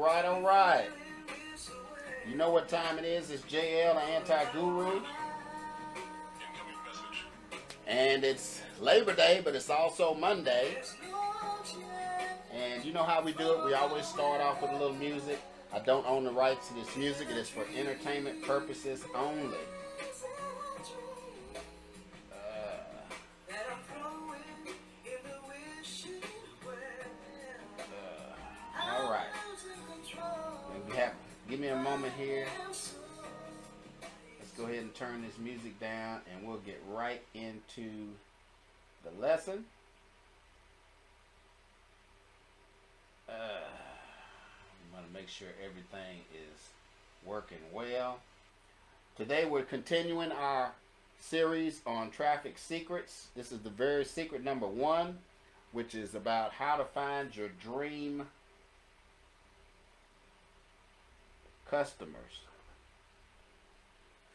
right, all right. You know what time it is? It's JL, the Anti-Guru. And it's Labor Day, but it's also Monday. And you know how we do it. We always start off with a little music. I don't own the rights to this music. It is for entertainment purposes only. All right. Give me a moment here. Let's go ahead and turn this music down, and we'll get right into the lesson. I'm going to make sure everything is working well. Today we're continuing our series on traffic secrets. This is the very secret number 1, which is about how to find your dream customers.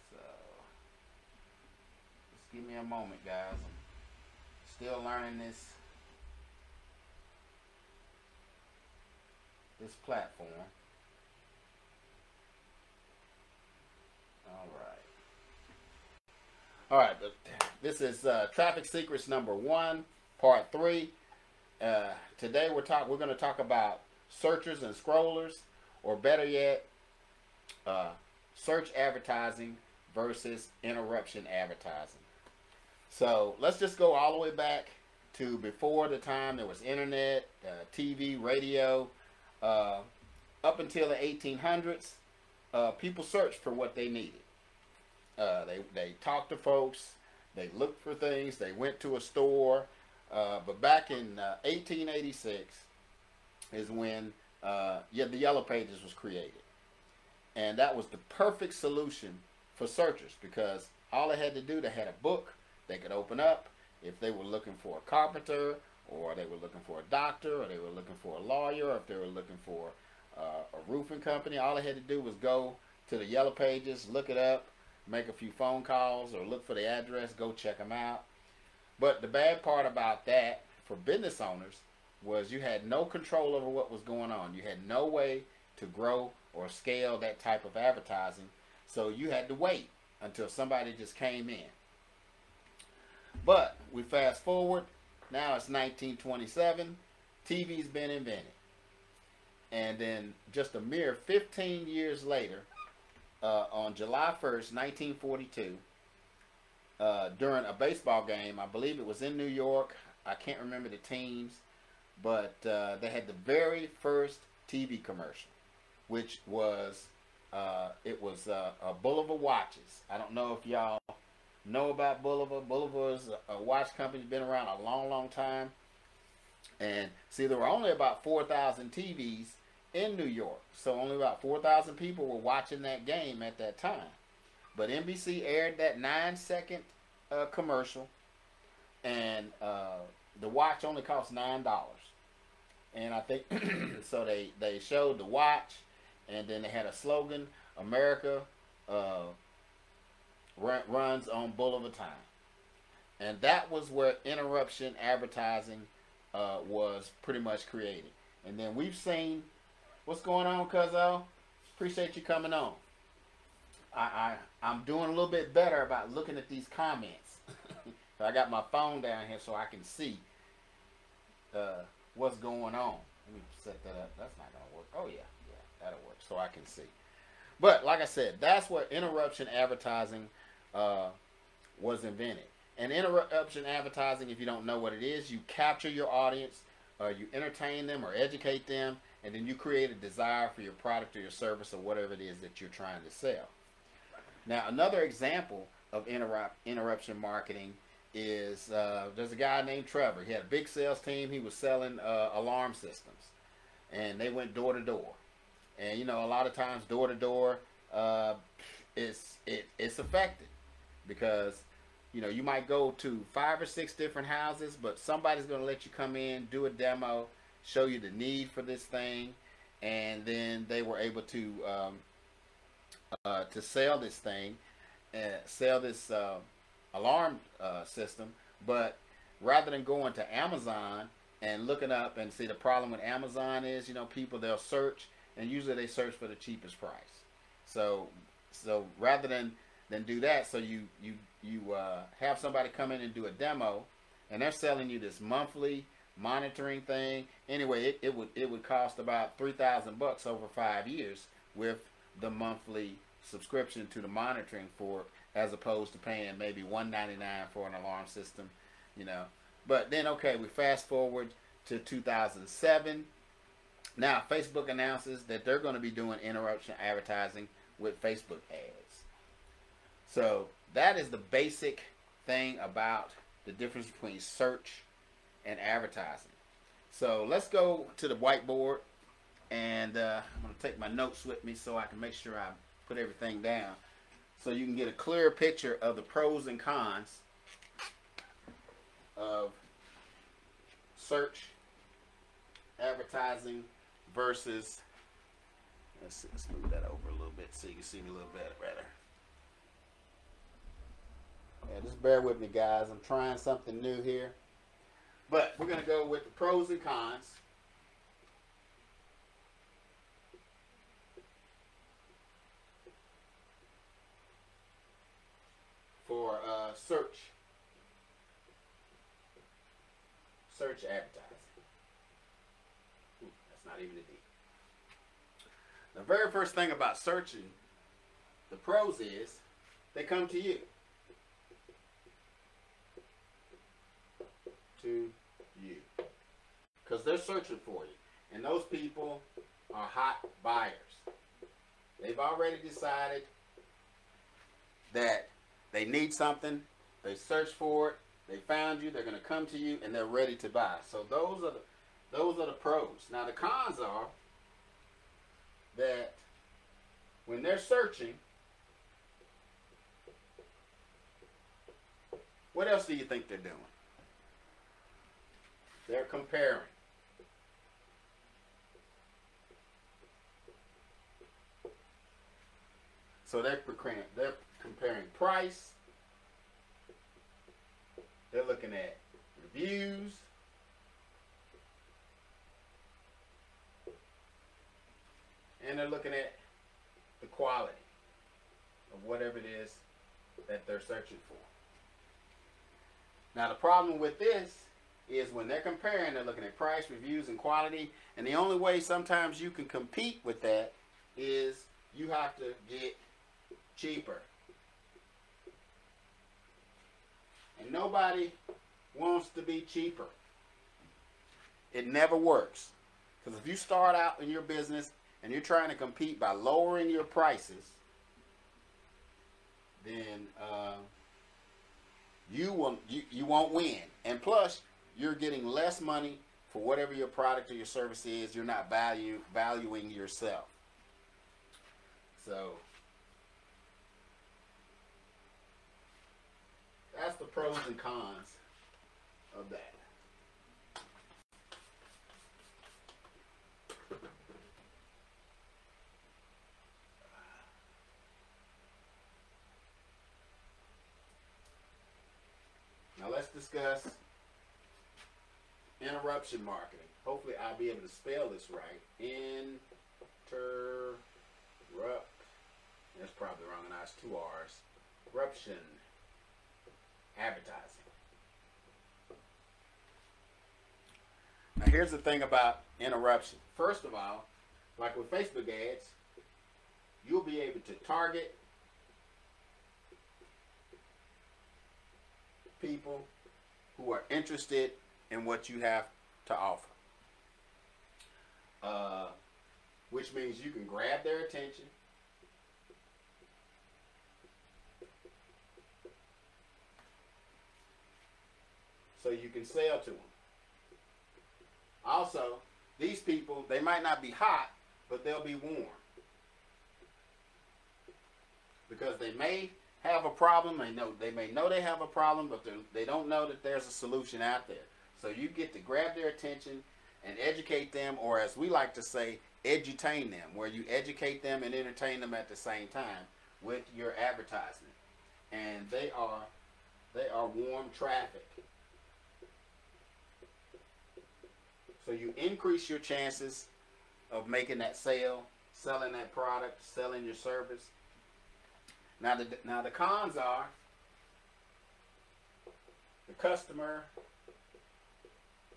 So just give me a moment, guys. I'm still learning this platform. All right, this is traffic secrets number 1, part 3. Today we're going to talk about searchers and scrollers, or better yet, search advertising versus interruption advertising. So let's just go all the way back to before the time there was internet, TV, radio. Up until the 1800s, people searched for what they needed. They talked to folks, they looked for things, they went to a store. But back in 1886 is when the Yellow Pages was created. And that was the perfect solution for searchers, because all they had to do, they had a book they could open up if they were looking for a carpenter, or they were looking for a doctor, or they were looking for a lawyer, or if they were looking for a roofing company. All they had to do was go to the Yellow Pages, look it up, make a few phone calls, or look for the address, go check them out. But the bad part about that for business owners was you had no control over what was going on. You had no way to grow or scale that type of advertising, so you had to wait until somebody just came in. But we fast forward, now it's 1927, TV's been invented. And then just a mere 15 years later, on July 1st, 1942, during a baseball game, I believe it was in New York, I can't remember the teams, but they had the very first TV commercial, which was, it was a Bolivar watches. I don't know if y'all know about Bolivar. Bolivar is a watch company, been around a long, long time. And see, there were only about 4,000 TVs in New York, so only about 4,000 people were watching that game at that time. But NBC aired that 9-second commercial, and the watch only cost $9. And I think so they showed the watch, and then they had a slogan, America runs on Bolivar time. And that was where interruption advertising was pretty much created. And then we've seen, what's going on, Cuzzo? Appreciate you coming on. I'm doing a little bit better about looking at these comments. I got my phone down here so I can see what's going on. Let me set that up. That's not going to work. Oh, yeah, that'll work so I can see. But like I said, that's where interruption advertising was invented. And interruption advertising, if you don't know what it is, you capture your audience, you entertain them or educate them, and then you create a desire for your product or your service or whatever it is that you're trying to sell. Now, another example of interruption marketing is there's a guy named Trevor. He had a big sales team. He was selling alarm systems, and they went door to door. And you know, a lot of times door to door, it's effective, because you know, you might go to 5 or 6 different houses, but somebody's going to let you come in, do a demo, show you the need for this thing, and then they were able to sell this thing, sell this alarm system. But rather than going to Amazon and looking up and see, the problem with Amazon is, you know, people, they'll search and usually they search for the cheapest price. So rather than do that, so you have somebody come in and do a demo, and they're selling you this monthly monitoring thing. Anyway, it would cost about $3,000 over 5 years with the monthly subscription to the monitoring for it, as opposed to paying maybe $199 for an alarm system, you know. But then, okay, we fast forward to 2007. Now, Facebook announces that they're going to be doing interruption advertising with Facebook ads. So that is the basic thing about the difference between search and advertising. So let's go to the whiteboard, and I'm going to take my notes with me so I can make sure I put everything down, so you can get a clear picture of the pros and cons of search advertising versus, let's move that over a little bit so you can see me a little better. Yeah, just bear with me, guys. I'm trying something new here. But we're going to go with the pros and cons. For search advertising. Ooh, that's not even a D. The very first thing about searching, the pros is they come to you. Because they're searching for you. And those people are hot buyers. They've already decided that they need something. They searched for it. They found you. They're going to come to you, and they're ready to buy. So those are the pros. Now the cons are that when they're searching, what else do you think they're doing? They're comparing. So they're comparing price. They're looking at reviews. And they're looking at the quality of whatever it is that they're searching for. Now the problem with this is when they're comparing, they're looking at price, reviews, and quality. And the only way sometimes you can compete with that is you have to get cheaper. And nobody wants to be cheaper. It never works. Because if you start out in your business and you're trying to compete by lowering your prices, then you won't win. And plus, you're getting less money for whatever your product or your service is. You're not valuing yourself. So that's the pros and cons of that. Now let's discuss interruption marketing. Hopefully I'll be able to spell this right. Interrupt. That's probably wrong, and that's 2 R's. Interruption advertising. Now here's the thing about interruption. First of all, like with Facebook ads, you'll be able to target people who are interested in what you have to offer. Which means you can grab their attention. So you can sell to them. Also, these people, they might not be hot, but they'll be warm. Because they may have a problem. They may know they have a problem, but they don't know that there's a solution out there. So you get to grab their attention and educate them, or as we like to say, edutain them, where you educate them and entertain them at the same time with your advertisement. And they are warm traffic. So you increase your chances of making that sale, selling that product, selling your service. Now the cons are the customer,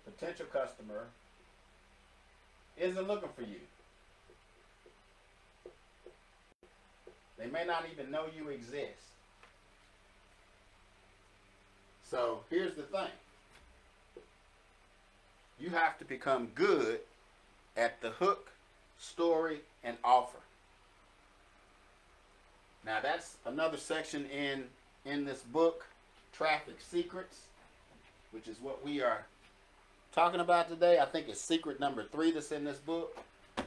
potential customer, isn't looking for you. They may not even know you exist. So here's the thing. You have to become good at the hook, story, and offer. Now that's another section in this book, Traffic Secrets, which is what we are talking about today. I think it's secret number 3 that's in this book,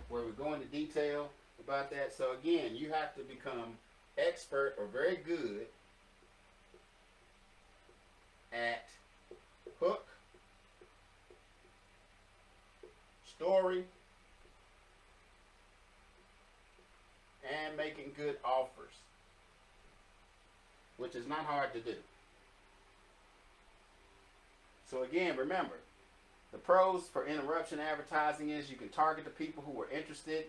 where we go into detail about that. So again, you have to become expert or very good at hook, story, and making good offers, which is not hard to do. So again, remember, the pros for interruption advertising is you can target the people who are interested,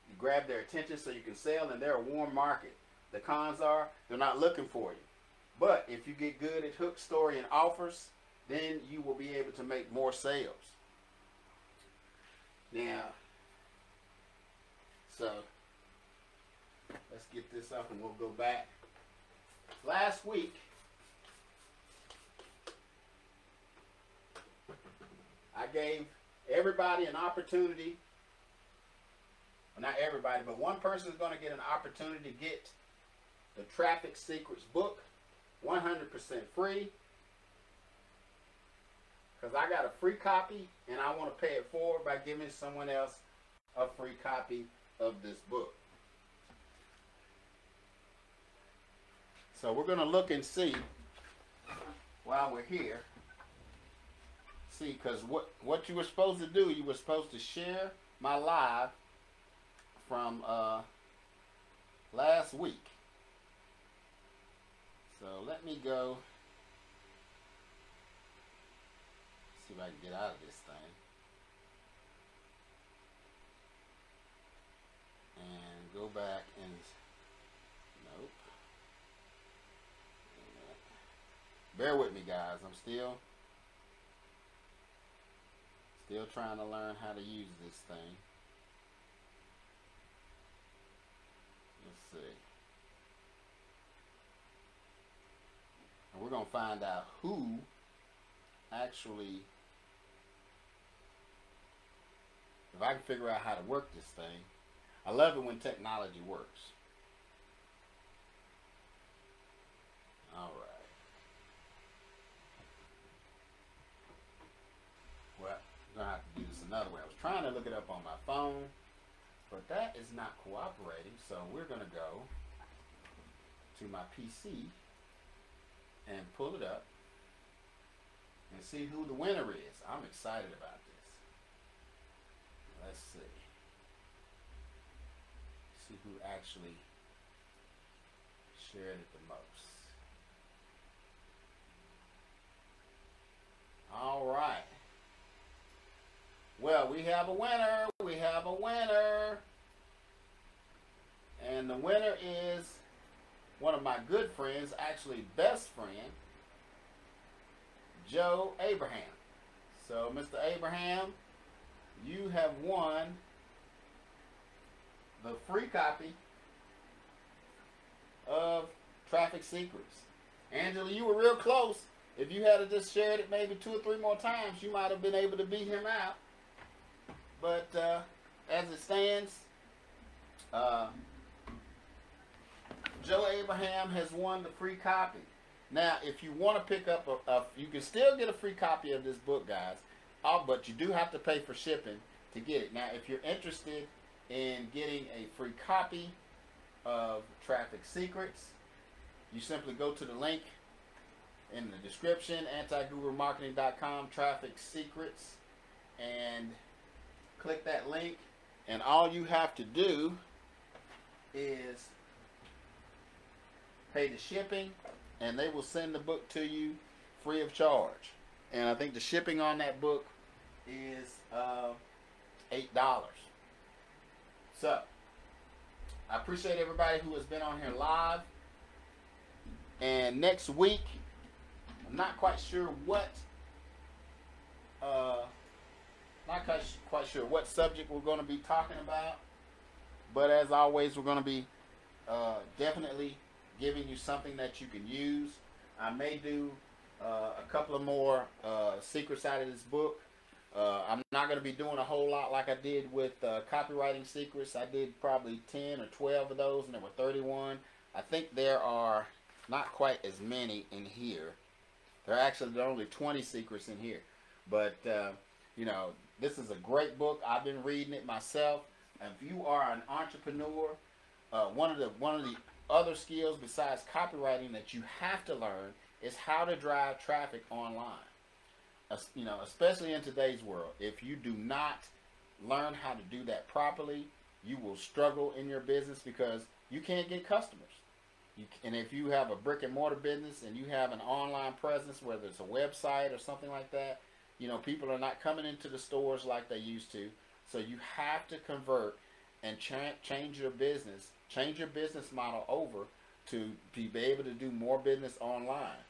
you grab their attention so you can sell, and they're a warm market. The cons are they're not looking for you. But if you get good at hook, story, and offers, then you will be able to make more sales. Now, so let's get this up and we'll go back. Last week, I gave everybody an opportunity. Well, not everybody, but one person is going to get an opportunity to get the Traffic Secrets book 100% free. Because I got a free copy and I want to pay it forward by giving someone else a free copy of this book. So we're going to look and see while we're here. See, because what you were supposed to do, you were supposed to share my live from last week. So let me go see if I can get out of this thing. And go back and nope. Bear with me, guys. I'm still trying to learn how to use this thing. Let's see. And we're going to find out who actually, if I can figure out how to work this thing. I love it when technology works. All right. Well, I'm going to have to do this another way. I was trying to look it up on my phone, but that is not cooperating. So we're going to go to my PC and pull it up and see who the winner is. I'm excited about this. Let's see. See who actually shared it the most. All right. Well, we have a winner. We have a winner. And the winner is one of my good friends, actually best friend, Joe Abraham. So, Mr. Abraham, you have won the free copy of Traffic Secrets. Angela, you were real close. If you had just shared it maybe 2 or 3 more times, you might have been able to beat him out. But as it stands, Joe Abraham has won the free copy. Now, if you want to pick up you can still get a free copy of this book, guys. But you do have to pay for shipping to get it. Now, if you're interested in getting a free copy of Traffic Secrets, you simply go to the link in the description, antigurumarketing.com, Traffic Secrets, and click that link. And all you have to do is pay the shipping, and they will send the book to you free of charge. And I think the shipping on that book is $8. So, I appreciate everybody who has been on here live. And next week, I'm not quite sure what, subject we're going to be talking about. But as always, we're going to be definitely giving you something that you can use. I may do a couple of more secrets out of this book. I'm not going to be doing a whole lot like I did with copywriting secrets. I did probably 10 or 12 of those, and there were 31. I think there are not quite as many in here. There are only 20 secrets in here. But, you know, this is a great book. I've been reading it myself. If you are an entrepreneur, one of the other skills besides copywriting that you have to learn is how to drive traffic online. You know, especially in today's world. If you do not learn how to do that properly, you will struggle in your business because you can't get customers. And if you have a brick and mortar business and you have an online presence, whether it's a website or something like that, you know, people are not coming into the stores like they used to. So you have to convert and change your business model over to be able to do more business online.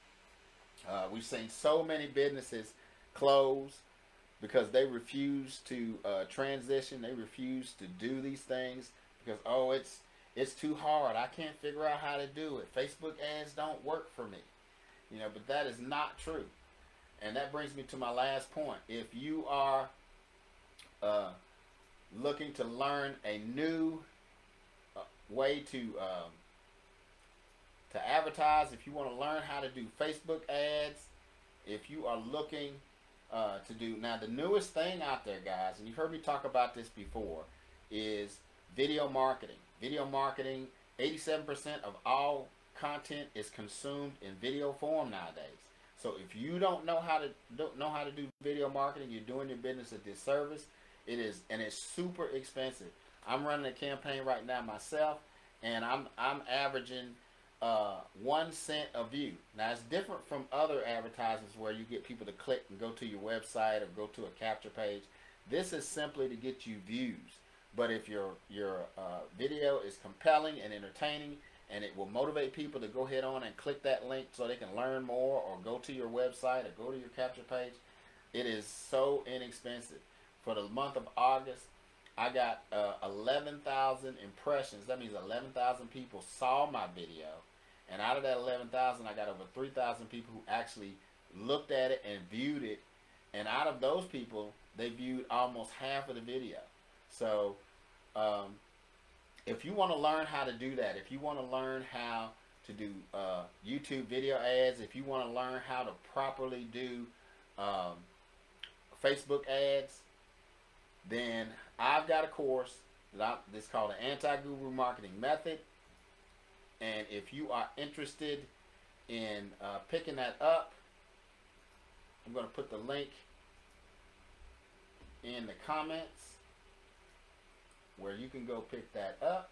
We've seen so many businesses close because they refuse to transition. They refuse to do these things because, oh, it's too hard. I can't figure out how to do it. Facebook ads don't work for me. You know, but that is not true. And that brings me to my last point. If you are looking to learn a new way to advertise, if you want to learn how to do Facebook ads, if you are looking to do, now the newest thing out there, guys, and you've heard me talk about this before, is video marketing. Video marketing, 87% of all content is consumed in video form nowadays. So if you don't know how to do video marketing, you're doing your business a disservice. It is, and it's super expensive. I'm running a campaign right now myself, and I'm averaging 1 cent a view. Now it's different from other advertisements where you get people to click and go to your website or go to a capture page. This is simply to get you views. But if your video is compelling and entertaining, and it will motivate people to go ahead on and click that link so they can learn more or go to your website or go to your capture page, it is so inexpensive. For the month of August, I got 11,000 impressions. That means 11,000 people saw my video. And out of that 11,000, I got over 3,000 people who actually looked at it and viewed it. And out of those people, they viewed almost half of the video. So, if you want to learn how to do that, if you want to learn how to do YouTube video ads, if you want to learn how to properly do Facebook ads, then I've got a course that's called the Anti-Guru Marketing Method. And if you are interested in picking that up, I'm going to put the link in the comments where you can go pick that up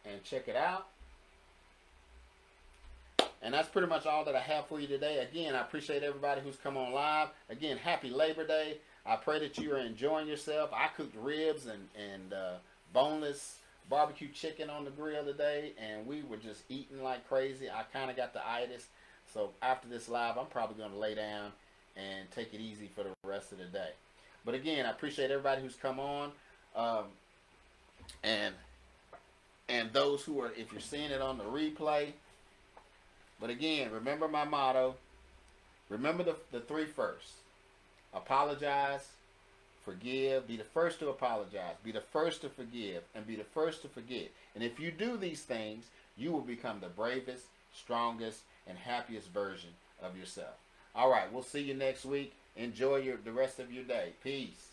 and check it out. And that's pretty much all that I have for you today. Again, I appreciate everybody who's come on live. Again, happy Labor Day. I pray that you are enjoying yourself. I cooked ribs and boneless barbecue chicken on the grill today, and we were just eating like crazy. I kind of got the itis. So after this live, I'm probably going to lay down and take it easy for the rest of the day. But again, I appreciate everybody who's come on, and those who are, if you're seeing it on the replay. But again, remember my motto. Remember the three firsts. Apologize, forgive, be the first to apologize, be the first to forgive, and be the first to forget. And if you do these things, you will become the bravest, strongest, and happiest version of yourself. All right, we'll see you next week. Enjoy the rest of your day. Peace.